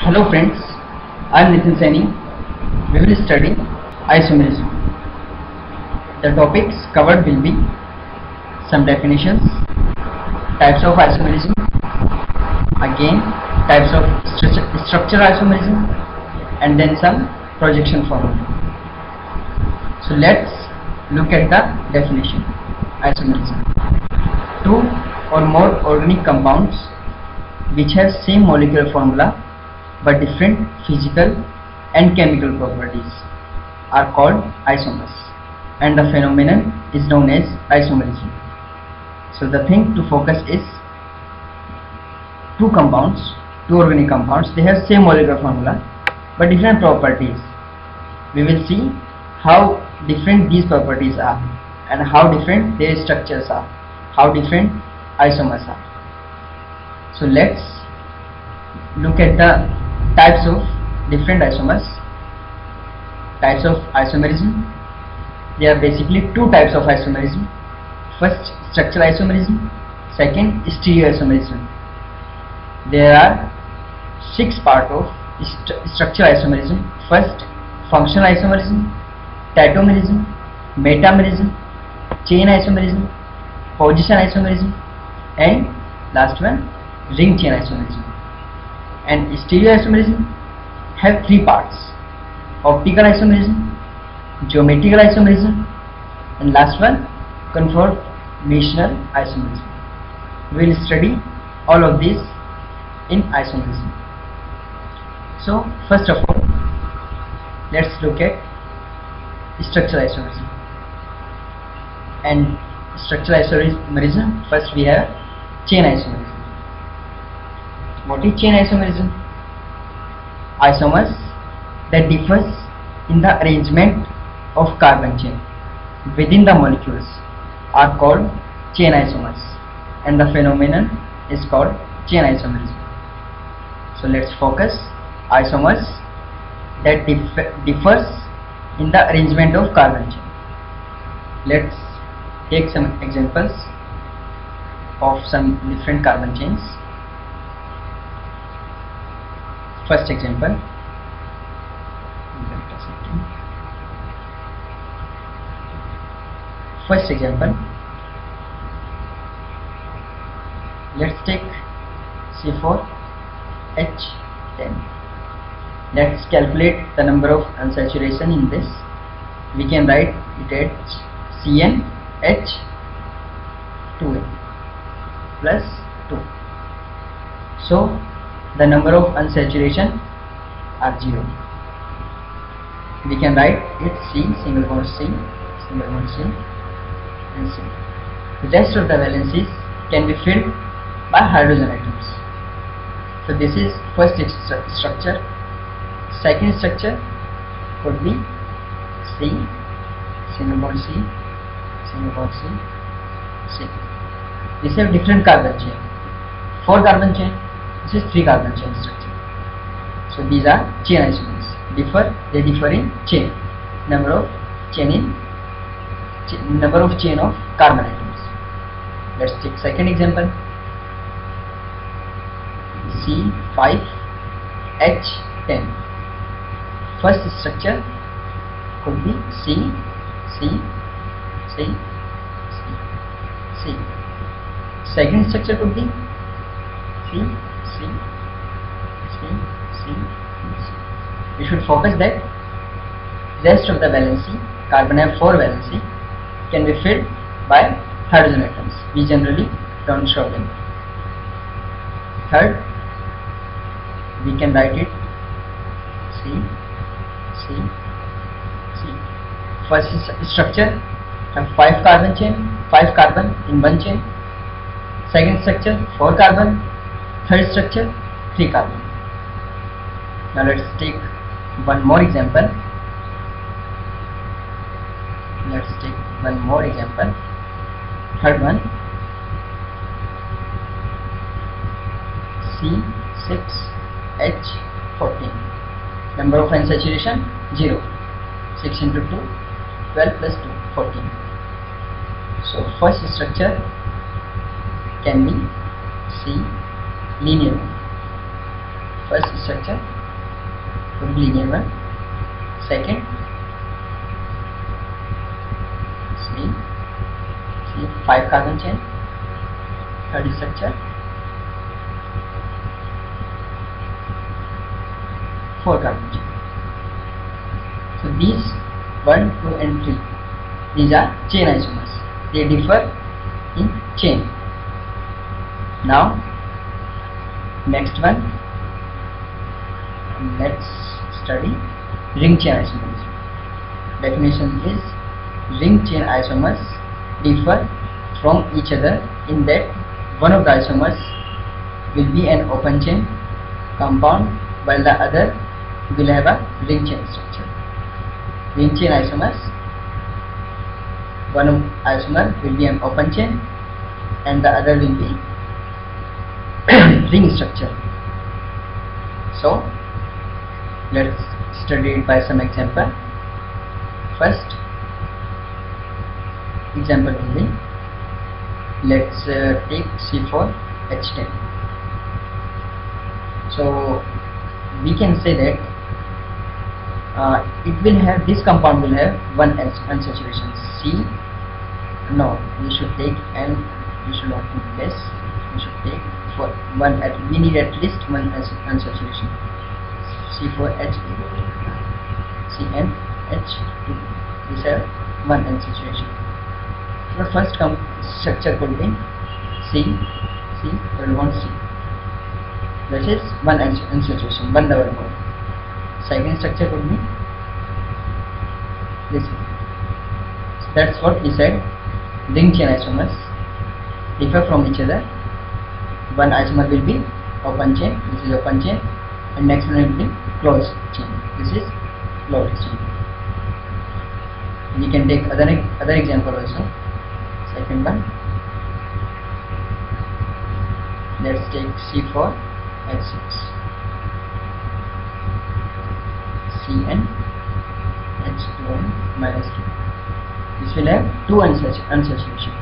Hello friends, I am Nitin Saini. We will study isomerism. The topics covered will be some definitions, types of isomerism, again types of structural isomerism, and then some projection formula. So let's look at the definition. Isomerism: two or more organic compounds which have same molecular formula but different physical and chemical properties are called isomers, and the phenomenon is known as isomerism. So the thing to focus is two organic compounds, they have same molecular formula but different properties. We will see how different these properties are and how different their structures are, how different isomers are. So let's look at the types of different isomers. Types of isomerism: there are basically two types of isomerism. First, structural isomerism. Second, stereoisomerism. There are 6 parts of structural isomerism. First, functional isomerism, tautomerism, metamerism, chain isomerism, position isomerism, and last one, ring chain isomerism. And stereoisomerism have 3 parts: optical isomerism, geometrical isomerism, and last one, conformational isomerism. We will study all of these in isomerism. So first of all, let's look at structural isomerism. And structural isomerism, first we have chain isomerism. What is chain isomerism? Isomers that differs in the arrangement of carbon chain within the molecules are called chain isomers, and the phenomenon is called chain isomerism. So let's focus isomers that differs in the arrangement of carbon chain. Let's take some examples of some different carbon chains. First example, let's take C4H10. Let's calculate the number of unsaturation in this. We can write it as CnH2n plus 2. So the number of unsaturation are 0. We can write it C, single bond C, and C. The rest of the valencies can be filled by hydrogen atoms. So this is first structure. Second structure could be C, single bond C, C. These have different carbon chain. 4 carbon chain. This is 3 carbon chain structure. So these are chain isomers. They differ in chain, number of chain of carbon atoms. Let's take second example, C5H10. First structure could be C. Second structure could be C. We should focus that rest of the valency, carbon have 4 valency, can be filled by hydrogen atoms. We generally don't show them. Third, we can write it C. First structure have 5 carbon in one chain. Second structure 4 carbon. Third structure 3 carbon. Now let's take one more example. Third one, C6H14. Number of unsaturation 0. 6 into 2, 12 plus 2, 14. So first structure can be C, linear. first structure would be linear one, second see 5 carbon chain, third structure 4 carbon chain. So these 1, 2 and 3, these are chain isomers. They differ in chain. Now next one, let's study ring chain isomerism. Definition is ring chain isomers differ from each other in that one of the isomers will be an open chain compound while the other will have a ring chain structure. Ring chain isomers, one isomer will be an open chain and the other will be ring structure. So let's study it by some example. First example will be, let's take C4H10. So we can say that it will have, this compound will have one unsaturation C. No, we should take, and we should not put less, we should take for one, we need at least one unsaturation, C4H, CnH2, these have one unsaturation. The first structure could be C, double bond C, that is one unsaturation, one double bond. Second structure could be this. So that's what we said, ring chain isomers differ from each other. One isomer will be open chain, this is open chain, and next one will be closed chain, this is closed chain. We can take other example also. Second one, let's take C4H6, CnH2n minus 2. This will have two unsaturation.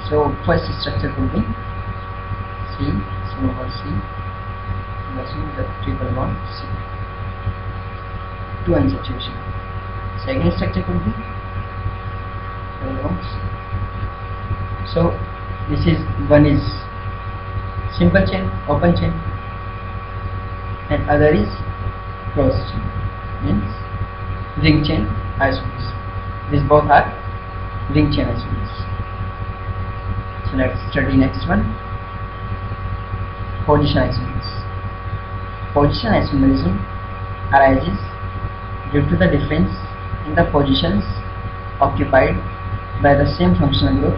So first structure could be C, single bond C, the triple bond C, two unsaturation. Second structure could be double bond C. So this is, one is simple chain, open chain, and other is closed chain, means ring chain isomers. These both are ring chain isomers. So let's study next one, position isomers. Position isomerism arises due to the difference in the positions occupied by the same functional group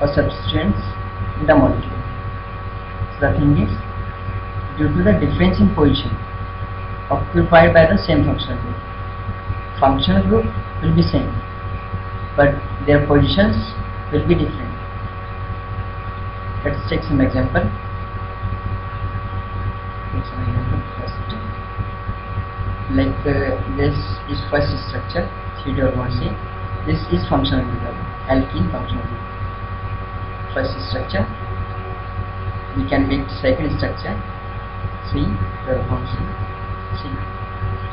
or substituents in the molecule. So the thing is, due to the difference in position occupied by the same functional group will be same, but their positions will be different. Let's take some example. First, like this is first structure, C-double-bond-C. This is functional group, alkene functional group. First structure, we can make second structure, C-double-bond-C.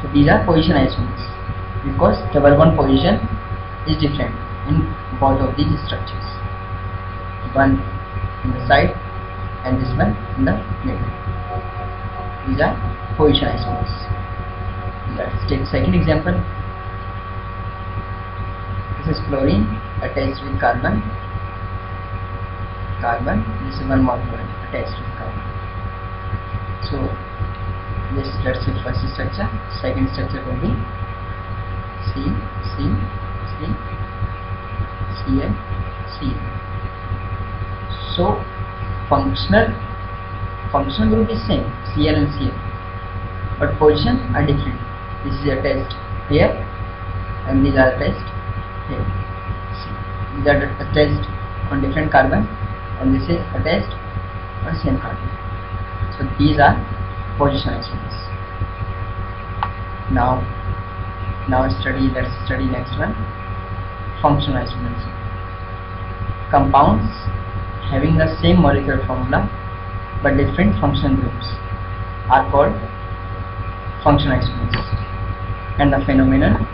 So these are position isomers because double bond position is different in both of these structures, one in the side and this one in the middle. These are position isomers. Let's take second example. This is chlorine attached with carbon, this is one more chlorine attached with carbon. So this, let's say first structure, second structure will be C, Cn. So functional group is same, Cl and Cl, but position are different. This is attached here and these are attached here. These are attached on different carbon and this is attached on same carbon. So these are position isomers. Now let's study next one, functional isomerism. Compounds having the same molecular formula but different functional groups are called functional isomers, and the phenomenon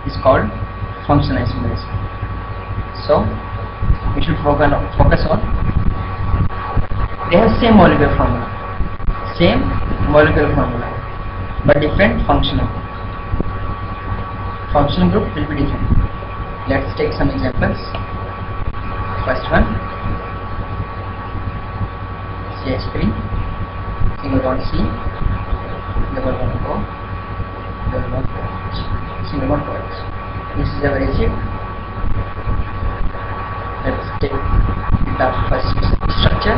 is called functional isomerism. So we should focus on they have same molecular formula, but different functional group will be different. Let's take some examples. First one, CH3 single bond C, double bond O, double bond OH, single bond OH. This is our acid. Let's take the first structure.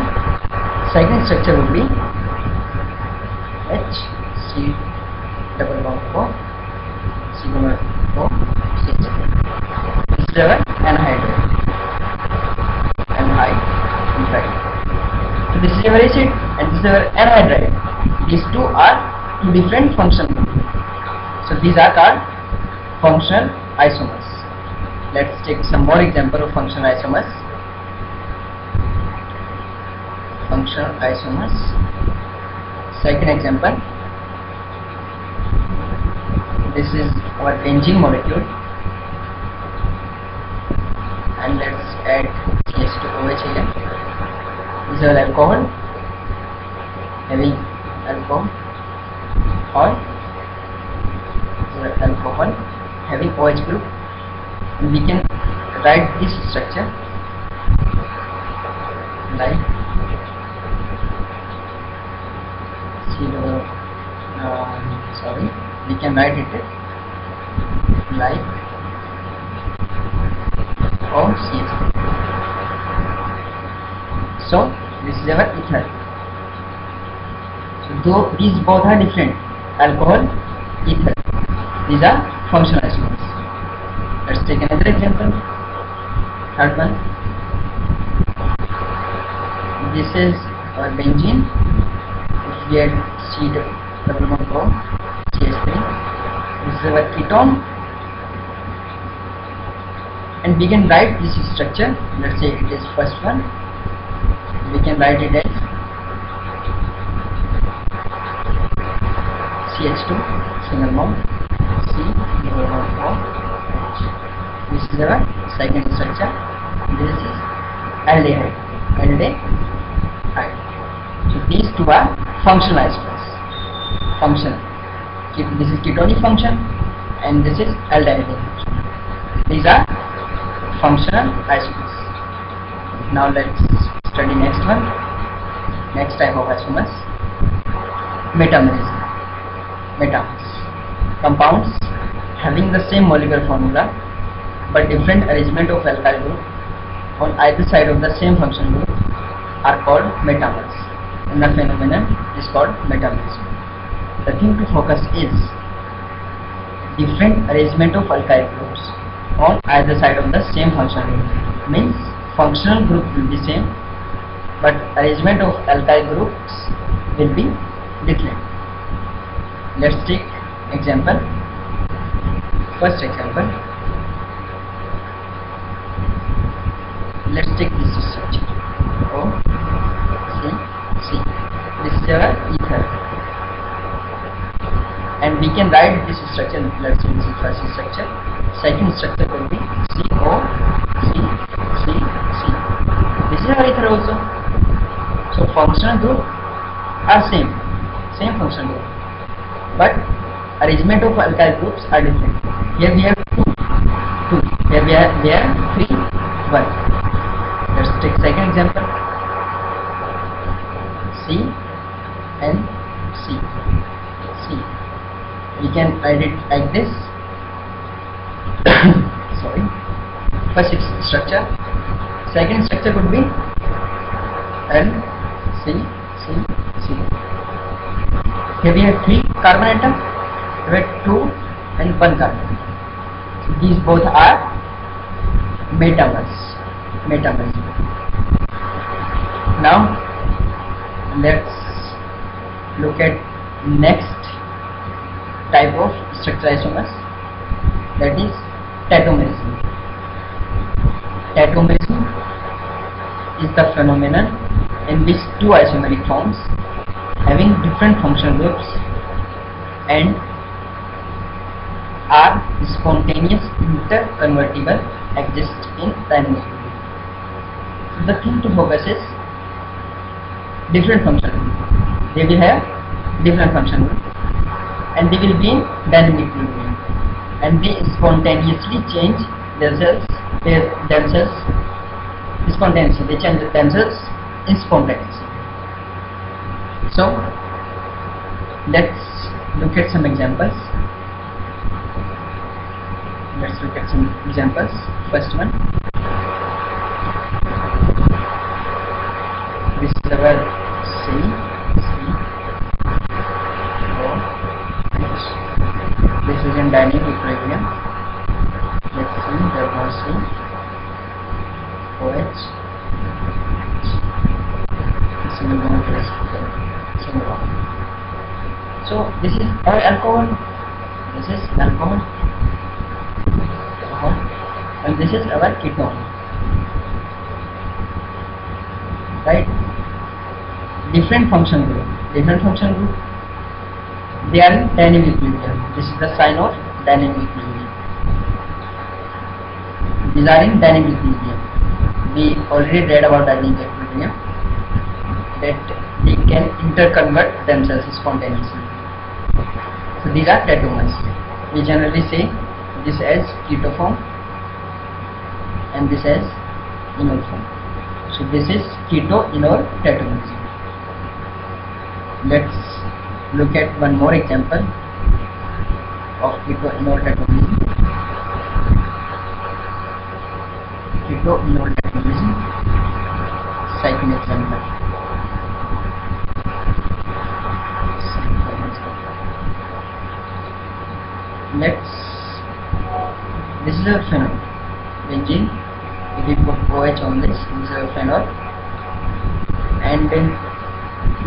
Second structure would be H, C, double bond O, single bond O, CH3. This is our anhydride. So this is our acid and this is our anhydride. These two are two different functional groups. So these are called functional isomers. Let's take some more example of functional isomers. Functional isomers. Second example. This is our benzene molecule, and let's add CH2OH here. This is our alcohol, having alcohol, having OH group, and we can write this structure like we can write it like OCH. So this is our ether. So though these both are different, alcohol, ether, these are functional isomers. Let's take another example. Third one. This is our benzene. If we add C double bond O, CH3. This is our ketone, and we can write this structure. Let's say it is first one. We can write it as CH2 single bond C double bond O H. This is our second structure. This is aldehyde. So these two are functional isomers. This is ketonic function and this is aldehyde function. These are functional isomers. Now let's study next one. Next type of isomers, metamerism. Compounds having the same molecular formula but different arrangement of alkyl group on either side of the same functional group are called metamers, and the phenomenon is called metamerism. The thing to focus is different arrangement of alkyl groups on either side of the same functional group. Means functional group will be same, but arrangement of alkyl groups will be different. Let's take example. First example. Let's take this structure. O, C, C. This is our ether, and we can write this structure. Let's say this is first structure. Second structure will be CO, C, C, C. This is our ether also. So functional group are same functional group, but arrangement of alkyl groups are different. Here we have two. Here we have 3, 1. Let's take second example. C and C. We can write it like this. Sorry. First structure. Second structure could be L, C, C, C. Here we have 3 carbon atoms, here 2 and 1 carbon. So these both are metamers. Now let's look at next type of structural isomers, that is tautomerism. Tautomerism is the phenomenon in which two isomeric forms having different functional groups and are spontaneous interconvertible exist in dynamic equilibrium. So the thing to focus is different function group. They will have different function group and they will be in dynamic equilibrium and they spontaneously change themselves spontaneously. They change themselves in spontaneously. So let's look at some examples. First one, this is our C, this is in dynamic equilibrium. Let's see, there was C, OH, single bond plus single bond. So this is our alcohol, this is alcohol, and this is our ketone, right? Different function group, they are in dynamic equilibrium. This is the sign of dynamic equilibrium. These are in dynamic equilibrium. We already read about dynamic equilibrium, that they can interconvert themselves spontaneously. So these are tautomers. We generally say this as keto form and this as enol form. So this is keto enol tautomerism. Let's look at one more example of keto enol tautomerism. Keto enol tautomerism, second example. This is a phenol, benzene. If we put OH on this is a phenol, and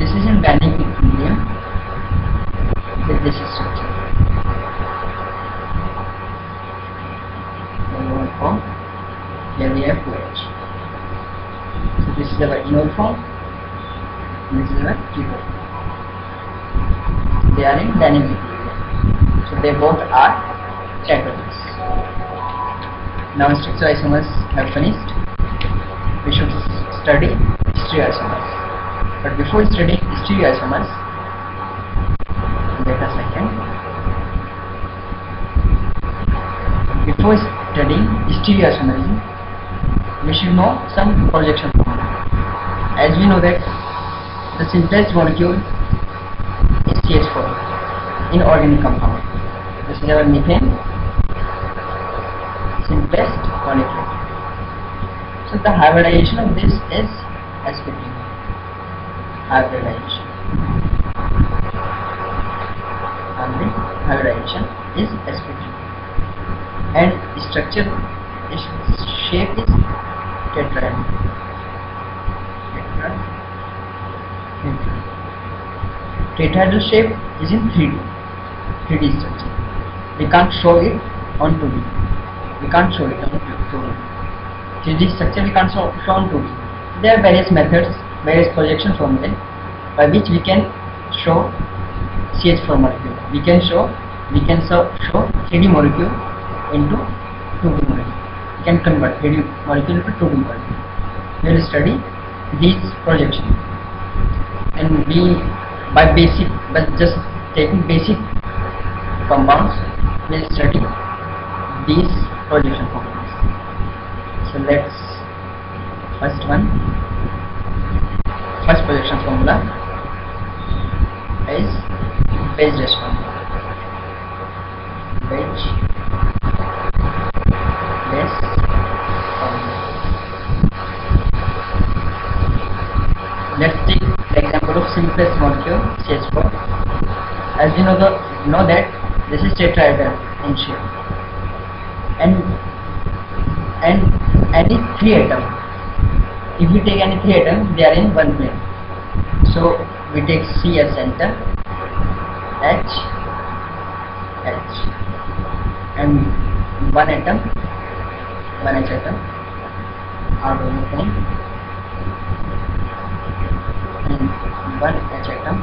this is in dynamic equilibrium with this structure. Here we have OH. So this is our enol form, and this is our keto form. They are in dynamic equilibrium. So they both are tautomers. Now stereoisomers have finished. We should study stereoisomers. But before studying stereoisomers, wait a second. Before studying stereoisomerism, we should know some projection formula. As we know that the simplest molecule is CH4 in organic compound. This is our methane, simplest molecule. So the hybridization of this is sp3. Hybridization is sp3, and structure shape is tetrahedral. Tetrahedral shape is in 3D structure. We can't show it on 2D. 3D structure we can't show on 2D. There are various methods, various projection formulae by which we can show CH4 molecule. We can show 3D molecule into 2D molecule. We can convert 3D molecule into 2D molecule. We will study these projections, and we by just taking basic compounds, we will study these projection formulas. So let's first projection formula is Weierstrass formula. Let's take the example of simplest molecule CH4. As you know that this is tetrahedral in shape, and any 3 atom. If you take any 3 atom, they are in one plane. So we take C as center, H, and one H atom, orthomethane, and one H atom,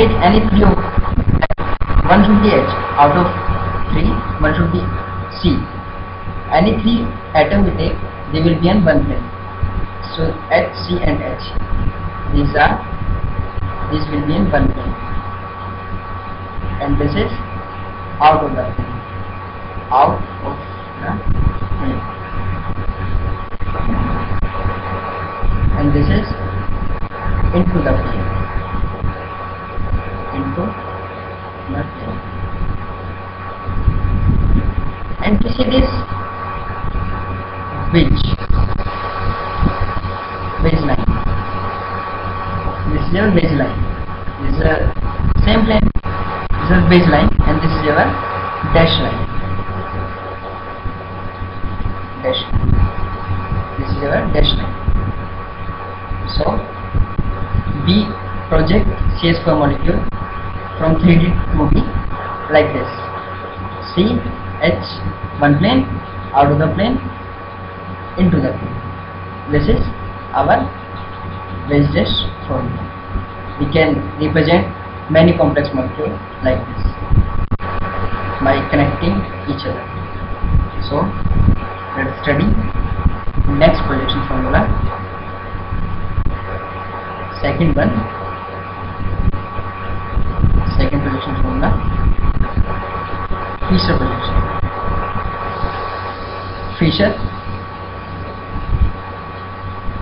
take any three of one should be H out of 3, one should be C. Any 3 atom we take, they will be on one plane. So H, C and H, these will be in one plane, and this is out of the plane, out of the plane, and this is into the plane, into the plane. And to see this wedge line, this is your wedge line, this is a same plane, this is wedge line, and this is your dash line, dash line. This is your dash line. So we project CH4 molecule from 3D to 2D like this. C, H, one plane, out of the plane, into the plane. This is our wedge dash formula. We can represent many complex molecules like this by connecting each other. So let's study next projection formula. Second projection formula, Fischer projection. Fischer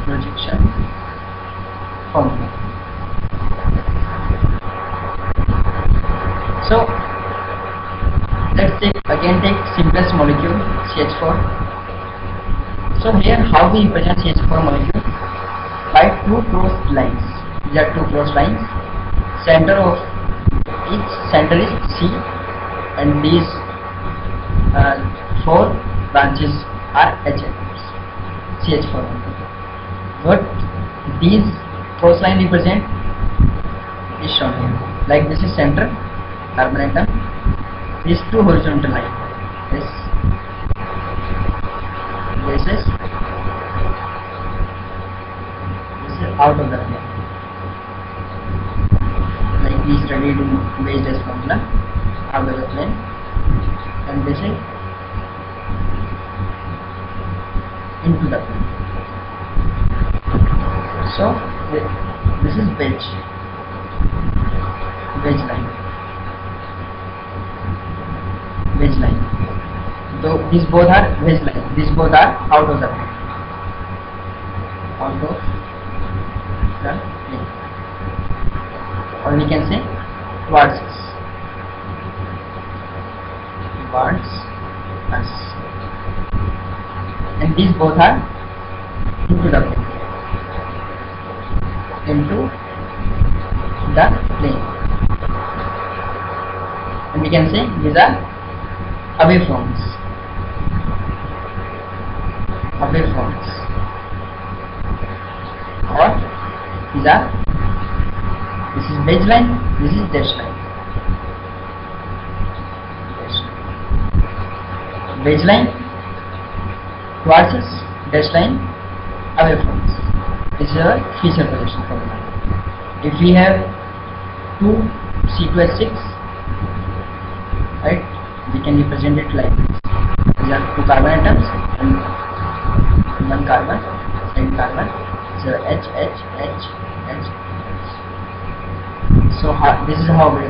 projection formula. So let's take simplest molecule, CH4. So here how we represent CH4 molecule? By two crossed lines. These are two crossed lines. Center of each center is C, and these 4 branches are HF, CH4. What these cross line represent is shown here. Like this is center carbon atom. These two horizontal lines. This is out of the plane. Like we studied in wedge dash formula, out of the plane, and this is into the plane. So this is wedge line. So these both are wedge line. These both are out of the plane. Out of the plane. Or we can say towards us. And these both are into the plane. And we can say these are away from us. Or this is wedge line, this is dash line. Wedge line towards us, dash line away from us. This is our Fischer projection formula. If we have 2 C2H6, right, we can represent it like this. These are 2 carbon atoms and 1 carbon, second carbon. So H. So this is how we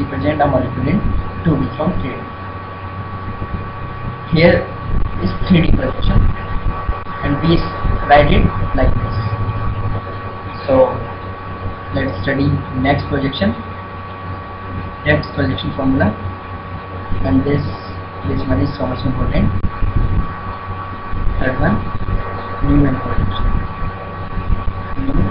represent a molecule in 2D from 3D. Here is 3D projection, and we write it like this. So let's study next projection formula, and this one is so much important. Third one, Newman projection. Newman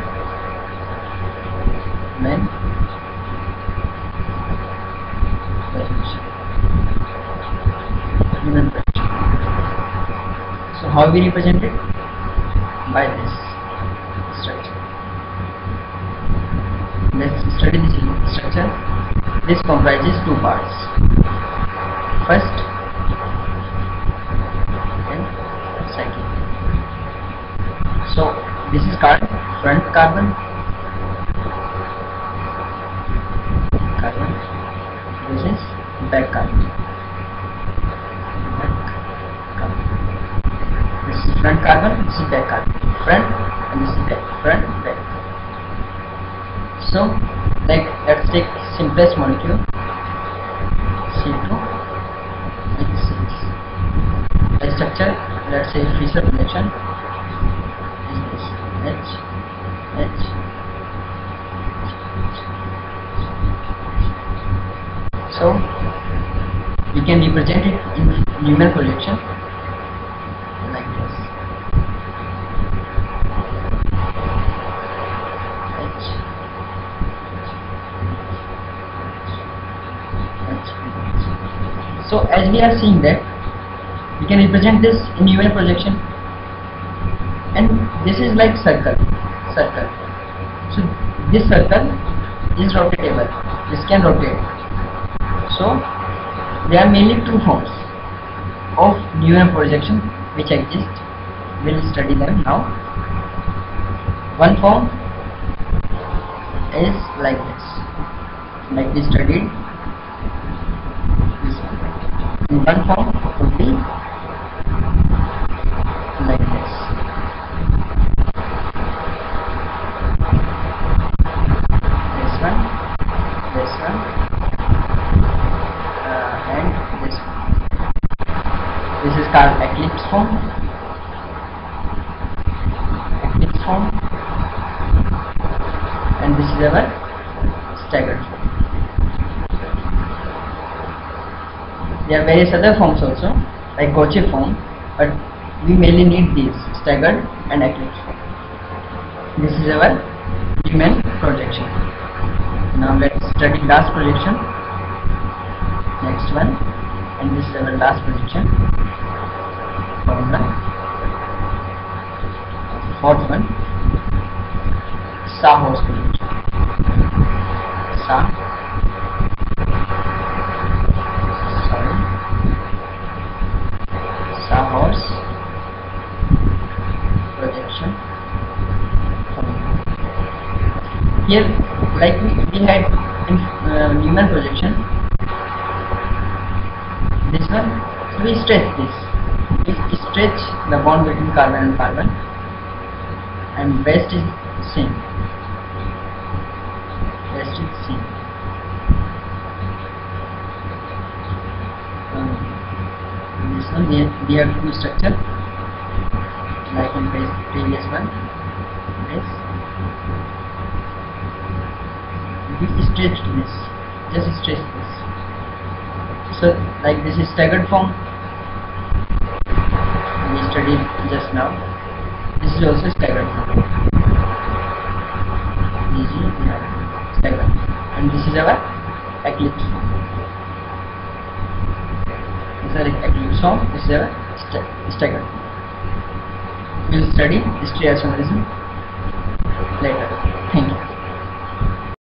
projection. So how we represent it? By this structure. Let's study this structure. This comprises 2 parts. First and second. So this is front carbon, back carbon. This is front carbon, this is back carbon. Front and this is back. Front, back. So, like let's take simplest molecule C2H6. The structure, let's say Fischer reaction is this H. So we can represent it in Newman projection like this. So as we are seeing that we can represent this in Newman projection, and this is like circle. So this circle is rotatable, this can rotate. So there are mainly two forms of Newman projection which exist. We'll study them now. One form is like this, like we studied this one. And one form would be like this. This one, and this one. This is called eclipse form. And this is our staggered form. There are various other forms also, like Gauche form, but we mainly need these, staggered and eclipse form. This is our Newman projection. Now let's study last projection. Next one, and this is our last projection. Formula. Fourth one, Sahorst projection. Sahorst projection. Here, like we had in Newman projection, this one, so we stretch this. We stretch the bond between carbon and carbon, and rest is same. This one we have two structure, like in previous one. This we stretch this, just stretch this. So like this is staggered form we studied just now. This is also staggered form. Staggered, and this is our eclipse form. This is our eclipse form. This is our staggered form. We will study stereoisomerism later. Thank you.